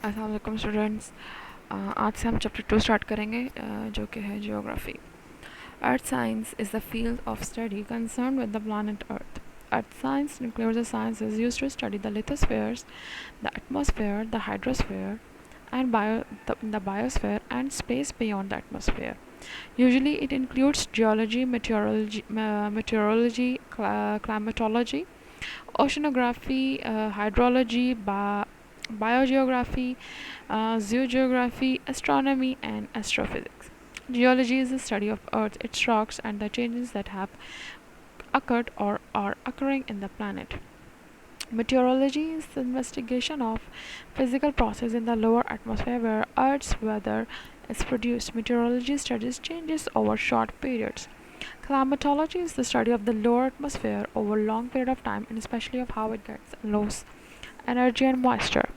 अस्सलाम वालेकुम स्टूडेंट्स। आज से हम चैप्टर 2 स्टार्ट करेंगे, जो कि है geography. Earth science is the field of study concern with the planet earth. Earth science includes the sciences used to study the lithospheres, the atmosphere, the hydrosphere, and the biosphere and space beyond the atmosphere. Usually, it includes geology, meteorology, climatology, oceanography, hydrology, biogeography, zoogeography, astronomy, and astrophysics. Geology is the study of Earth, its rocks, and the changes that have occurred or are occurring in the planet. Meteorology is the investigation of physical process in the lower atmosphere where Earth's weather is produced. Meteorology studies changes over short periods. Climatology is the study of the lower atmosphere over long period of time and especially of how it gets and loses energy and moisture.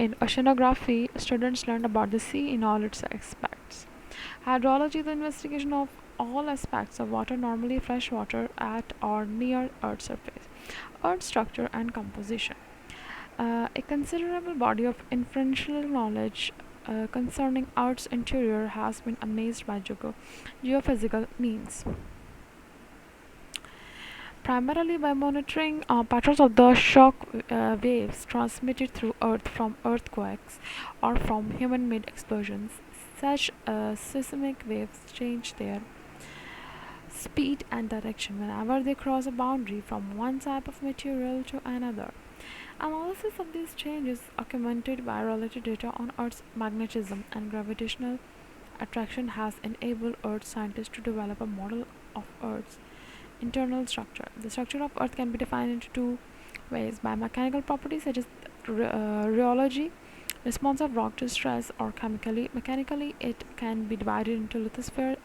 In oceanography, students learn about the sea in all its aspects. Hydrology is the investigation of all aspects of water, normally fresh water, at or near Earth's surface, Earth's structure and composition. A considerable body of inferential knowledge concerning Earth's interior has been amassed by geophysical means, primarily by monitoring patterns of the shock waves transmitted through Earth from earthquakes or from human-made explosions. Such seismic waves change their speed and direction whenever they cross a boundary from one type of material to another. Analysis of these changes, augmented by related data on Earth's magnetism and gravitational attraction, has enabled Earth scientists to develop a model of Earth's internal structure. The structure of Earth can be defined into two ways: by mechanical properties such as rheology, response of rock to stress, or chemically. Mechanically, it can be divided into lithosphere,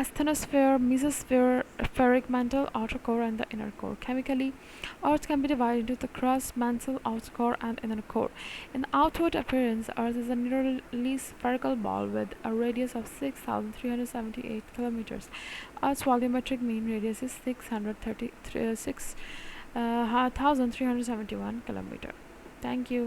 asthenosphere, mesosphere, ferric mantle, outer core, and the inner core. Chemically, Earth can be divided into the crust, mantle, outer core, and inner core. In outward appearance, Earth is a nearly spherical ball with a radius of 6,378 kilometers. Earth's volumetric mean radius is 6,371 kilometers. Thank you.